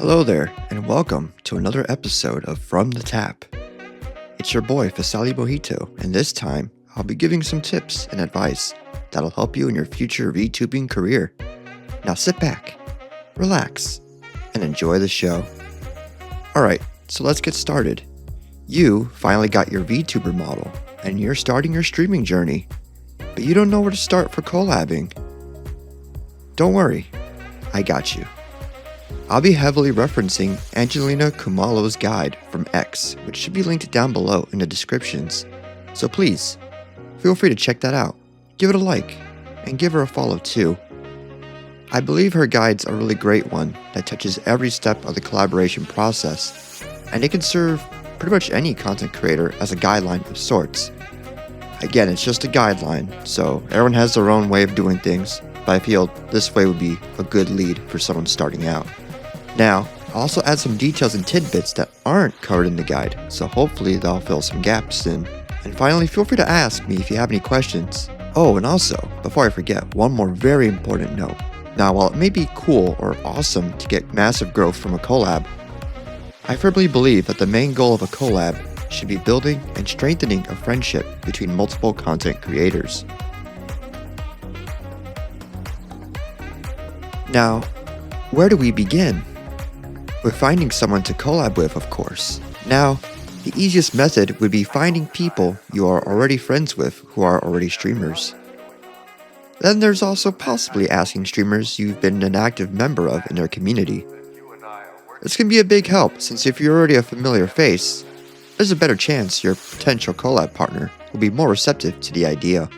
Hello there, and welcome to another episode of From the Tap. It's your boy, Fasali Mojito, and this time, I'll be giving some tips and advice that'll help you in your future VTubing career. Now sit back, relax, and enjoy the show. Alright, so let's get started. You finally got your VTuber model, and you're starting your streaming journey, but you don't know where to start for collabing. Don't worry, I got you. I'll be heavily referencing Angelina Kumalo's guide from X, which should be linked down below in the descriptions. So please, feel free to check that out, give it a like, and give her a follow too. I believe her guide's a really great one that touches every step of the collaboration process, and it can serve pretty much any content creator as a guideline of sorts. Again, it's just a guideline, so everyone has their own way of doing things, but I feel this way would be a good lead for someone starting out. Now, I'll also add some details and tidbits that aren't covered in the guide, so hopefully they'll fill some gaps in. And finally, feel free to ask me if you have any questions. Oh, and also, before I forget, one more very important note. Now, while it may be cool or awesome to get massive growth from a collab, I firmly believe that the main goal of a collab should be building and strengthening a friendship between multiple content creators. Now, where do we begin? With finding someone to collab with, of course. Now, the easiest method would be finding people you are already friends with who are already streamers. Then there's also possibly asking streamers you've been an active member of in their community. This can be a big help, since if you're already a familiar face, there's a better chance your potential collab partner will be more receptive to the idea.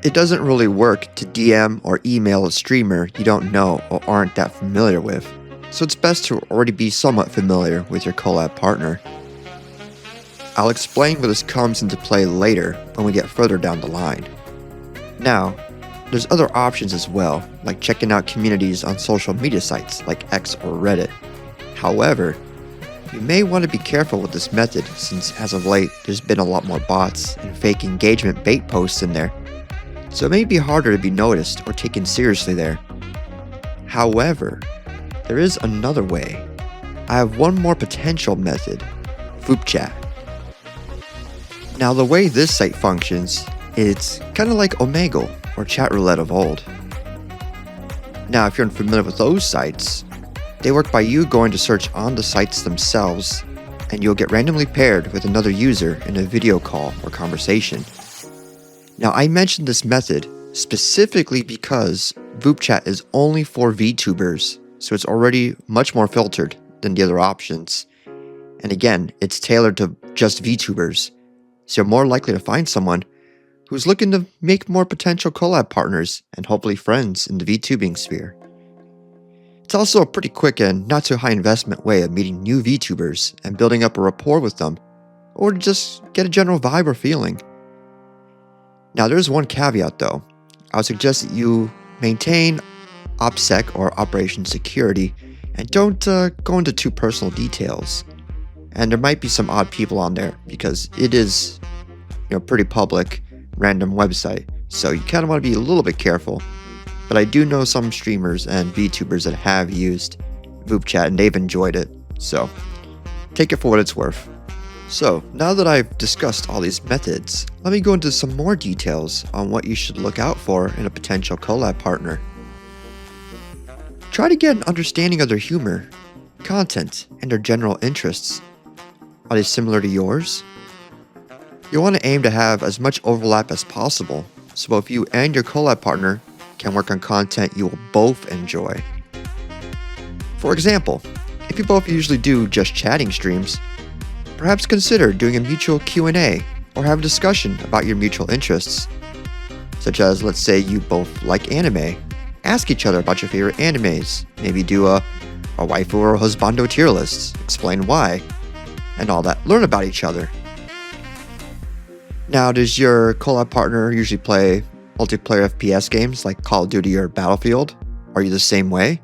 It doesn't really work to DM or email a streamer you don't know or aren't that familiar with, so it's best to already be somewhat familiar with your collab partner. I'll explain where this comes into play later when we get further down the line. Now, there's other options as well, like checking out communities on social media sites like X or Reddit. However, you may want to be careful with this method, since as of late there's been a lot more bots and fake engagement bait posts in there, so it may be harder to be noticed or taken seriously there. However, there is another way. I have one more potential method, VtubChat. Now, the way this site functions, it's kind of like Omegle or Chat Roulette of old. Now, if you're unfamiliar with those sites, they work by you going to search on the sites themselves, and you'll get randomly paired with another user in a video call or conversation. Now, I mentioned this method specifically because VtubChat is only for VTubers, so it's already much more filtered than the other options. And again, it's tailored to just VTubers, so you're more likely to find someone who's looking to make more potential collab partners and hopefully friends in the VTubing sphere. It's also a pretty quick and not too high investment way of meeting new VTubers and building up a rapport with them, or to just get a general vibe or feeling. Now, there's one caveat though. I would suggest that you maintain OPSEC or Operation Security and don't go into too personal details. And there might be some odd people on there because it is, pretty public, random website, so you kind of want to be a little bit careful. But I do know some streamers and VTubers that have used VtubChat and they've enjoyed it, so take it for what it's worth. So, now that I've discussed all these methods, let me go into some more details on what you should look out for in a potential collab partner. Try to get an understanding of their humor, content, and their general interests. Are they similar to yours? You'll want to aim to have as much overlap as possible, so both you and your collab partner can work on content you will both enjoy. For example, if you both usually do just chatting streams, perhaps consider doing a mutual Q&A or have a discussion about your mutual interests. Such as, let's say you both like anime. Ask each other about your favorite animes. Maybe do a waifu or husbando tier list. Explain why. And all that. Learn about each other. Now, does your collab partner usually play multiplayer FPS games like Call of Duty or Battlefield? Are you the same way?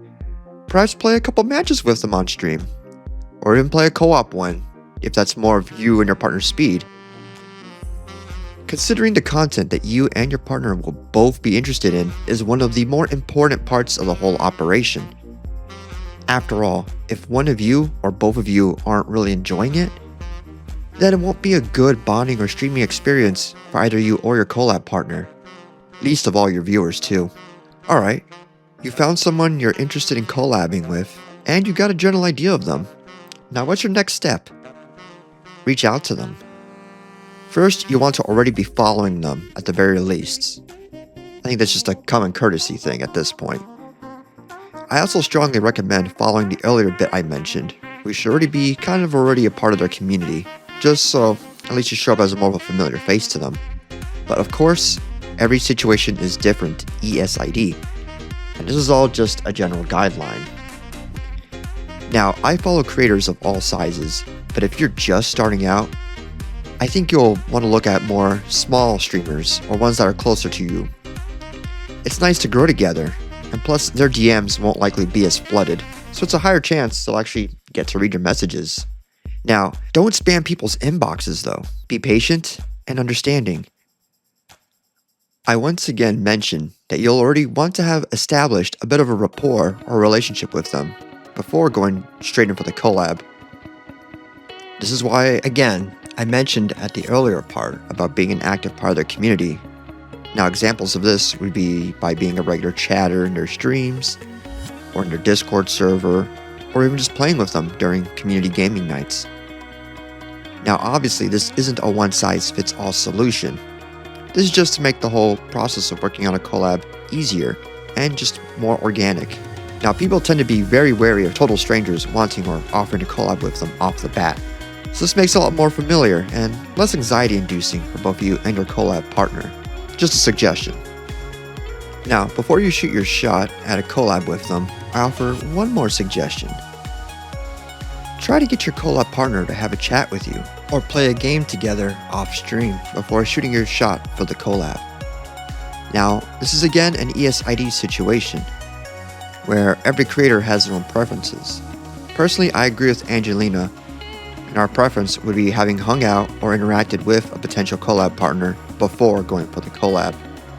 Perhaps play a couple matches with them on stream. Or even play a co-op one, if that's more of you and your partner's speed. Considering the content that you and your partner will both be interested in is one of the more important parts of the whole operation. After all, if one of you or both of you aren't really enjoying it, then it won't be a good bonding or streaming experience for either you or your collab partner. Least of all your viewers too. Alright, you found someone you're interested in collabing with, and you got a general idea of them. Now what's your next step? Reach out to them. First, you want to already be following them at the very least. I think that's just a common courtesy thing at this point. I also strongly recommend following the earlier bit I mentioned. We should already be kind of already a part of their community, just so at least you show up as a more of a familiar face to them. But of course, every situation is different ESID, and this is all just a general guideline. Now, I follow creators of all sizes, but if you're just starting out, I think you'll want to look at more small streamers or ones that are closer to you. It's nice to grow together, and plus their DMs won't likely be as flooded, so it's a higher chance they'll actually get to read your messages. Now, don't spam people's inboxes though. Be patient and understanding. I once again mentioned that you'll already want to have established a bit of a rapport or relationship with them before going straight in for the collab. This is why, again, I mentioned at the earlier part about being an active part of their community. Now, examples of this would be by being a regular chatter in their streams, or in their Discord server, or even just playing with them during community gaming nights. Now, obviously, this isn't a one-size-fits-all solution. This is just to make the whole process of working on a collab easier and just more organic. Now, people tend to be very wary of total strangers wanting or offering to collab with them off the bat. So this makes it a lot more familiar and less anxiety-inducing for both you and your collab partner. Just a suggestion. Now, before you shoot your shot at a collab with them, I offer one more suggestion. Try to get your collab partner to have a chat with you, or play a game together off stream before shooting your shot for the collab. Now, this is again an ESID situation, where every creator has their own preferences. Personally, I agree with Angelina, and our preference would be having hung out or interacted with a potential collab partner before going for the collab.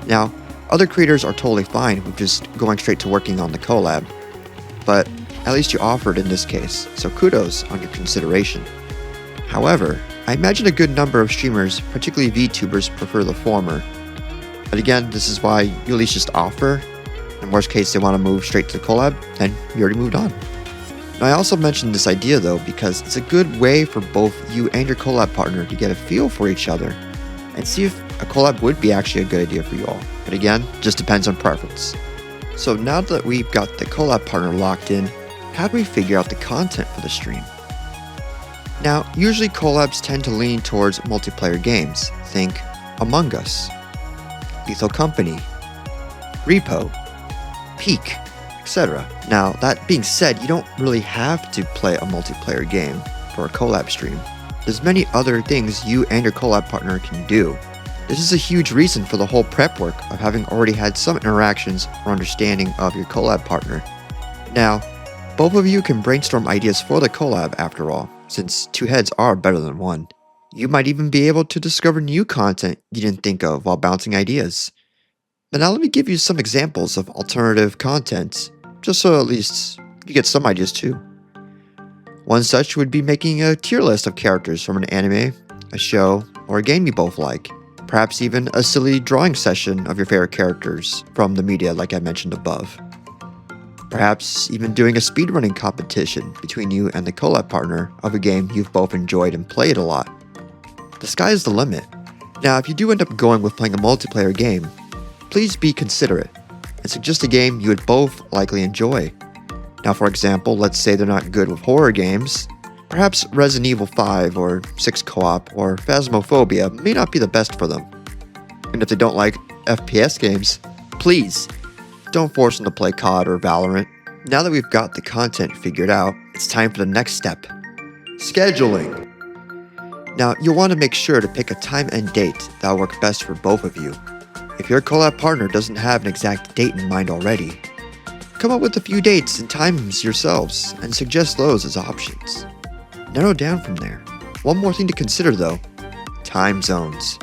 Now, other creators are totally fine with just going straight to working on the collab, but at least you offered in this case, so kudos on your consideration. However, I imagine a good number of streamers, particularly VTubers, prefer the former. But again, this is why you at least just offer. In worst case, they want to move straight to the collab, then you already moved on. Now, I also mentioned this idea though because it's a good way for both you and your collab partner to get a feel for each other and see if a collab would be actually a good idea for you all. But again, just depends on preference. So now that we've got the collab partner locked in, how do we figure out the content for the stream? Now, usually collabs tend to lean towards multiplayer games. Think Among Us, Lethal Company, Repo, Peak, etc. Now, that being said, you don't really have to play a multiplayer game for a collab stream. There's many other things you and your collab partner can do. This is a huge reason for the whole prep work of having already had some interactions or understanding of your collab partner. Now, both of you can brainstorm ideas for the collab after all, since two heads are better than one. You might even be able to discover new content you didn't think of while bouncing ideas. Now let me give you some examples of alternative content, just so at least you get some ideas too. One such would be making a tier list of characters from an anime, a show, or a game you both like. Perhaps even a silly drawing session of your favorite characters from the media like I mentioned above. Perhaps even doing a speedrunning competition between you and the collab partner of a game you've both enjoyed and played a lot. The sky is the limit. Now, if you do end up going with playing a multiplayer game, please be considerate and suggest a game you would both likely enjoy. Now, for example, let's say they're not good with horror games. Perhaps Resident Evil 5 or 6 Co-op or Phasmophobia may not be the best for them. And if they don't like FPS games, please don't force them to play COD or Valorant. Now that we've got the content figured out, it's time for the next step: scheduling. Now, you'll want to make sure to pick a time and date that will work best for both of you. If your collab partner doesn't have an exact date in mind already, come up with a few dates and times yourselves and suggest those as options. Narrow down from there. One more thing to consider though: time zones.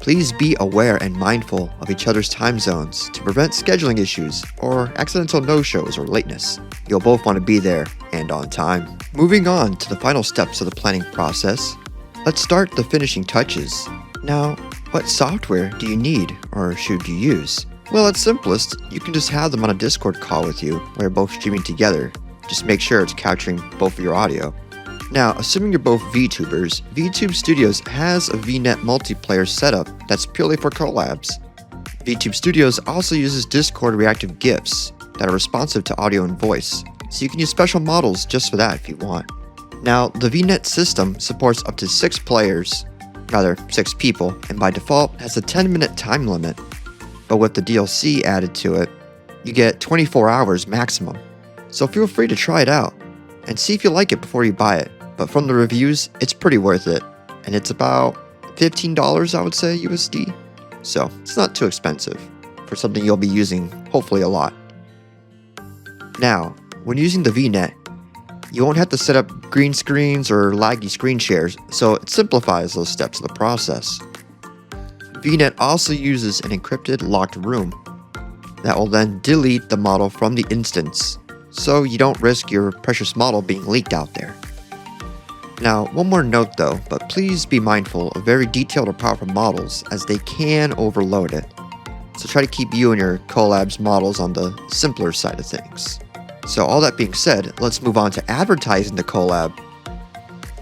Please be aware and mindful of each other's time zones to prevent scheduling issues or accidental no-shows or lateness. You'll both want to be there and on time. Moving on to the final steps of the planning process, let's start the finishing touches. Now, what software do you need or should you use? Well, at simplest, you can just have them on a Discord call with you where you're both streaming together. Just make sure it's capturing both of your audio. Now, assuming you're both VTubers, VTube Studios has a VNet multiplayer setup that's purely for collabs. VTube Studios also uses Discord reactive GIFs that are responsive to audio and voice, so you can use special models just for that if you want. Now, the VNet system supports up to 6 people, and by default has a 10-minute time limit. But with the DLC added to it, you get 24 hours maximum. So feel free to try it out and see if you like it before you buy it. But from the reviews, it's pretty worth it, and it's about $15, I would say, USD. So it's not too expensive for something you'll be using hopefully a lot. Now, when using the VNet, you won't have to set up green screens or laggy screen shares, so it simplifies those steps of the process. VNet also uses an encrypted locked room that will then delete the model from the instance, so you don't risk your precious model being leaked out there. Now, one more note though, but please be mindful of very detailed or powerful models as they can overload it. So try to keep you and your collabs models on the simpler side of things. So all that being said, let's move on to advertising the collab.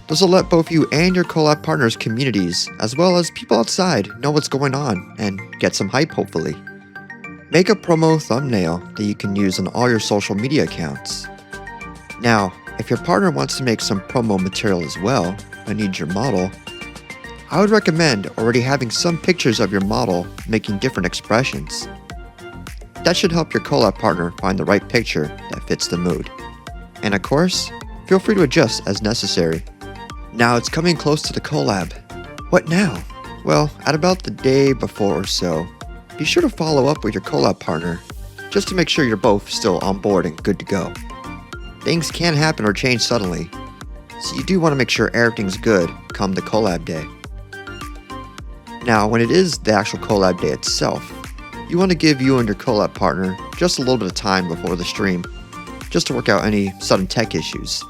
This will let both you and your collab partners' communities, as well as people outside, know what's going on and get some hype hopefully. Make a promo thumbnail that you can use on all your social media accounts. Now, if your partner wants to make some promo material as well and needs your model, I would recommend already having some pictures of your model making different expressions. That should help your collab partner find the right picture that fits the mood. And of course, feel free to adjust as necessary. Now it's coming close to the collab. What now? Well, at about the day before or so, be sure to follow up with your collab partner just to make sure you're both still on board and good to go. Things can happen or change suddenly, so you do want to make sure everything's good come the collab day. Now, when it is the actual collab day itself, you want to give you and your collab partner just a little bit of time before the stream, just to work out any sudden tech issues,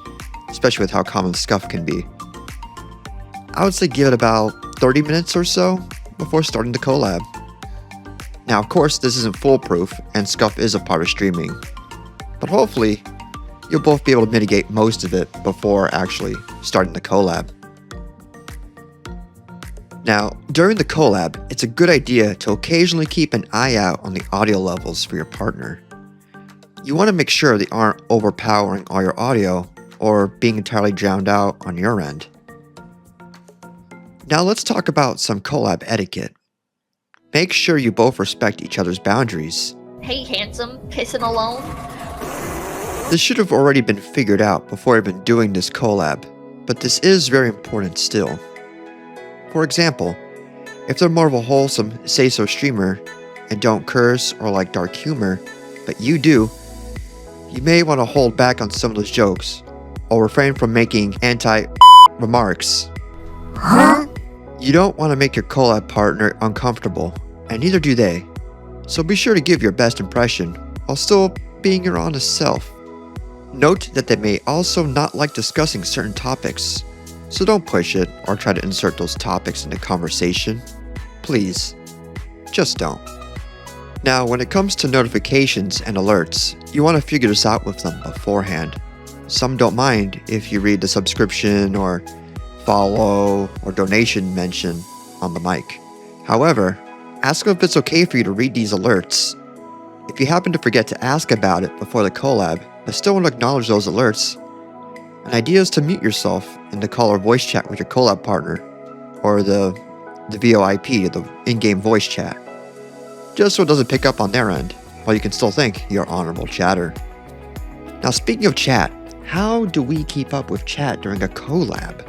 especially with how common scuff can be. I would say give it about 30 minutes or so before starting the collab. Now, of course, this isn't foolproof, and scuff is a part of streaming, but hopefully, you'll both be able to mitigate most of it before actually starting the collab. Now, during the collab, it's a good idea to occasionally keep an eye out on the audio levels for your partner. You want to make sure they aren't overpowering all your audio or being entirely drowned out on your end. Now let's talk about some collab etiquette. Make sure you both respect each other's boundaries. Hey handsome, pissing alone? This should have already been figured out before even doing this collab, but this is very important still. For example, if they're more of a wholesome say-so streamer and don't curse or like dark humor, but you do, you may want to hold back on some of those jokes or refrain from making remarks. Huh? You don't want to make your collab partner uncomfortable, and neither do they, so be sure to give your best impression while still being your honest self. Note that they may also not like discussing certain topics, so don't push it or try to insert those topics into conversation. Please, just don't. Now, when it comes to notifications and alerts, you want to figure this out with them beforehand. Some don't mind if you read the subscription or follow or donation mention on the mic. However, ask if it's okay for you to read these alerts. If you happen to forget to ask about it before the collab, but still want to acknowledge those alerts, an idea is to mute yourself in the call or voice chat with your collab partner, or the VoIP, the in-game voice chat, just so it doesn't pick up on their end, while you can still think you're honorable chatter. Now speaking of chat, how do we keep up with chat during a collab?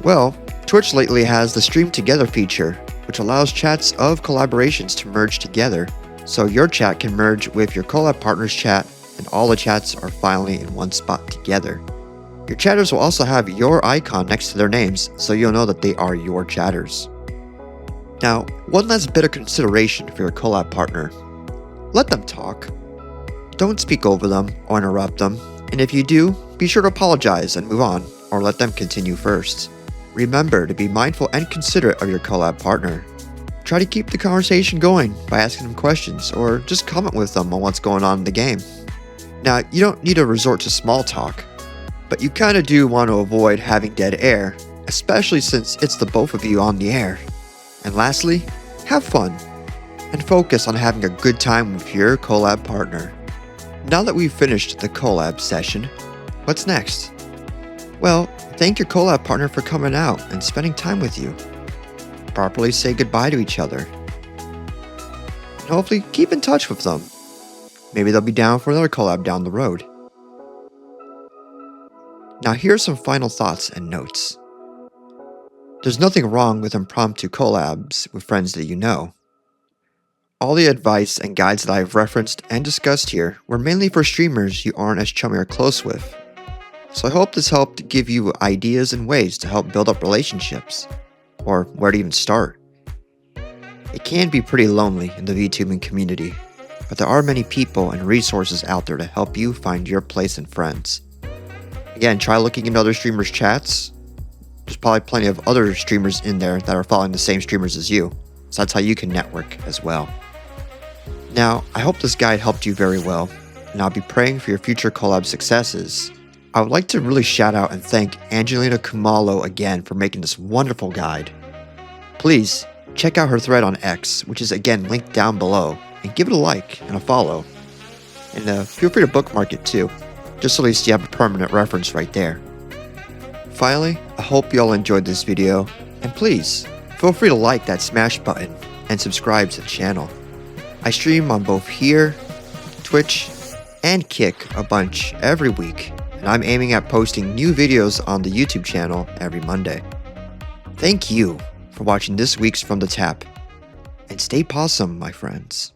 Well, Twitch lately has the Stream Together feature, which allows chats of collaborations to merge together, so your chat can merge with your collab partner's chat and all the chats are finally in one spot together. Your chatters will also have your icon next to their names, so you'll know that they are your chatters. Now, one last bit of consideration for your collab partner. Let them talk. Don't speak over them or interrupt them, and if you do, be sure to apologize and move on, or let them continue first. Remember to be mindful and considerate of your collab partner. Try to keep the conversation going by asking them questions, or just comment with them on what's going on in the game. Now, you don't need to resort to small talk, but you kinda do want to avoid having dead air, especially since it's the both of you on the air. And lastly, have fun, and focus on having a good time with your collab partner. Now that we've finished the collab session, what's next? Well, thank your collab partner for coming out and spending time with you. Properly say goodbye to each other. And hopefully keep in touch with them. Maybe they'll be down for another collab down the road. Now here's some final thoughts and notes. There's nothing wrong with impromptu collabs with friends that you know. All the advice and guides that I've referenced and discussed here were mainly for streamers you aren't as chummy or close with. So I hope this helped give you ideas and ways to help build up relationships, or where to even start. It can be pretty lonely in the VTubing community, but there are many people and resources out there to help you find your place and friends. Again, try looking into other streamers' chats. There's probably plenty of other streamers in there that are following the same streamers as you, so that's how you can network as well. Now, I hope this guide helped you very well, and I'll be praying for your future collab successes. I would like to really shout out and thank Angelina again for making this wonderful guide. Please, check out her thread on X, which is again linked down below, and give it a like and a follow. And feel free to bookmark it too, just so at least you have a permanent reference right there. Finally, I hope you all enjoyed this video, and please, feel free to like that smash button and subscribe to the channel. I stream on both here, Twitch, and Kick a bunch every week, and I'm aiming at posting new videos on the YouTube channel every Monday. Thank you for watching this week's From the Tap, and stay possum, my friends.